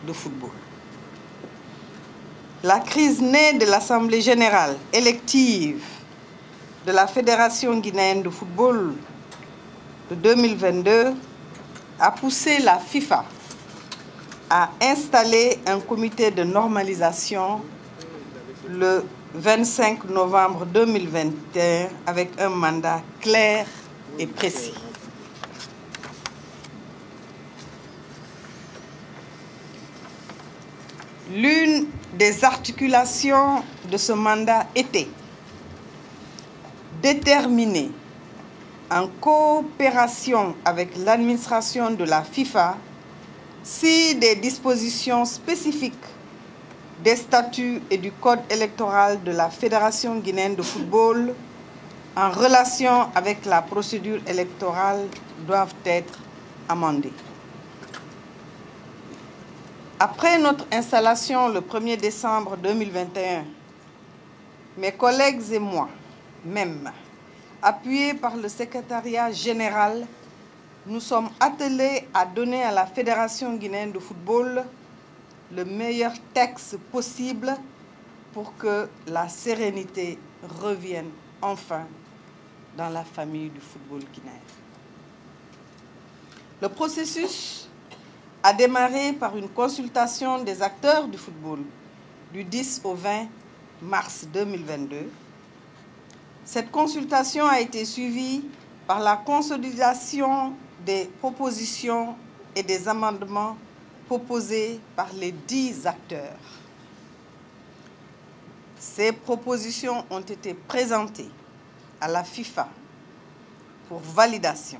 de football. La crise née de l'Assemblée générale élective de la Fédération guinéenne de football de 2022 a poussé la FIFA à installer un comité de normalisation le 25 novembre 2021 avec un mandat clair et précis. L'une des articulations de ce mandat était déterminer, en coopération avec l'administration de la FIFA, si des dispositions spécifiques des statuts et du code électoral de la Fédération guinéenne de football en relation avec la procédure électorale doivent être amendées. Après notre installation le 1er décembre 2021, mes collègues et moi-même, appuyés par le secrétariat général, nous sommes attelés à donner à la Fédération guinéenne de football le meilleur texte possible pour que la sérénité revienne enfin dans la famille du football guinéen. Le processus a démarré par une consultation des acteurs du football du 10 au 20 mars 2022. Cette consultation a été suivie par la consolidation des propositions et des amendements proposés par les 10 acteurs. Ces propositions ont été présentées à la FIFA pour validation.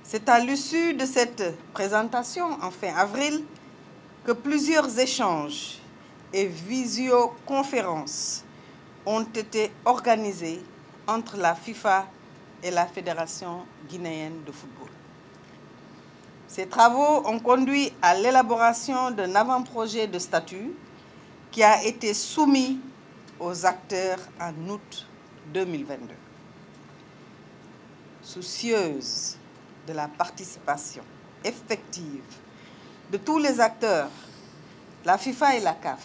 C'est à l'issue de cette présentation, en fin avril, que plusieurs échanges et visioconférences ont été organisés entre la FIFA et la Fédération guinéenne de football. Ces travaux ont conduit à l'élaboration d'un avant-projet de statut qui a été soumis aux acteurs en août 2022. Soucieuse de la participation effective de tous les acteurs, la FIFA et la CAF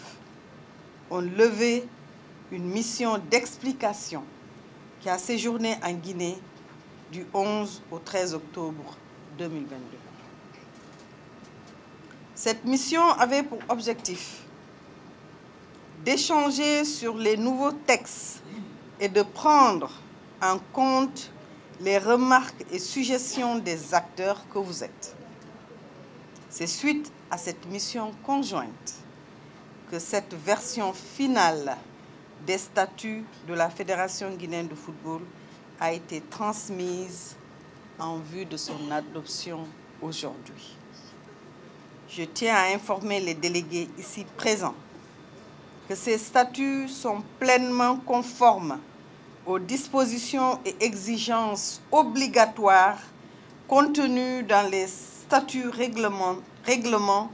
ont levé une mission d'explication qui a séjourné en Guinée du 11 au 13 octobre 2022. Cette mission avait pour objectif d'échanger sur les nouveaux textes et de prendre en compte les remarques et suggestions des acteurs que vous êtes. C'est suite à cette mission conjointe que cette version finale des statuts de la Fédération guinéenne de football a été transmise en vue de son adoption aujourd'hui. Je tiens à informer les délégués ici présents que ces statuts sont pleinement conformes aux dispositions et exigences obligatoires contenues dans les statuts, règlements,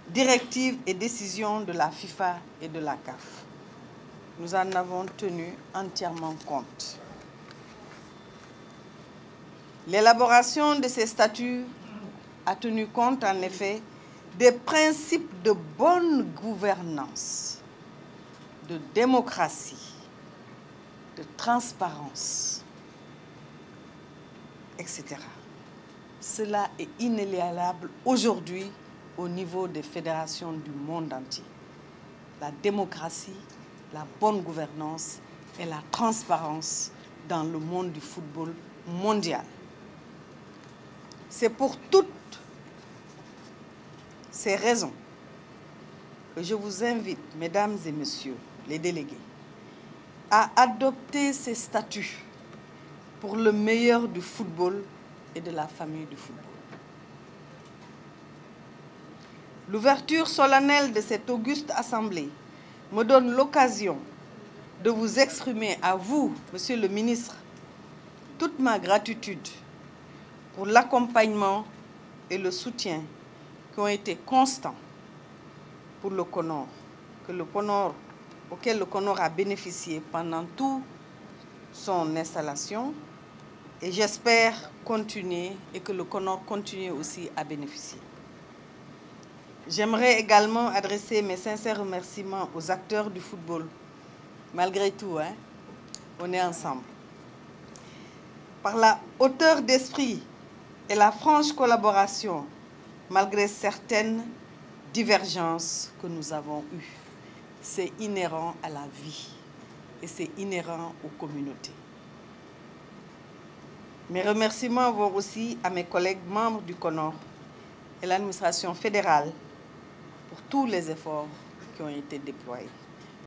directives et décisions de la FIFA et de la CAF. Nous en avons tenu entièrement compte. L'élaboration de ces statuts a tenu compte, en effet, des principes de bonne gouvernance, de démocratie, de transparence, etc. Cela est inéluctable aujourd'hui au niveau des fédérations du monde entier. La démocratie, la bonne gouvernance et la transparence dans le monde du football mondial. C'est pour toutes ces raisons que je vous invite, mesdames et messieurs les délégués, à adopter ces statuts pour le meilleur du football et de la famille du football. L'ouverture solennelle de cette auguste assemblée me donne l'occasion de vous exprimer à vous, Monsieur le ministre, toute ma gratitude pour l'accompagnement et le soutien qui ont été constants pour le CONOR, auquel le CONOR a bénéficié pendant toute son installation, et j'espère continuer et que le CONOR continue aussi à bénéficier. J'aimerais également adresser mes sincères remerciements aux acteurs du football. Malgré tout, hein, on est ensemble. Par la hauteur d'esprit et la franche collaboration, malgré certaines divergences que nous avons eues. C'est inhérent à la vie et c'est inhérent aux communautés. Mes remerciements vont aussi à mes collègues membres du CONOR et l'administration fédérale pour tous les efforts qui ont été déployés.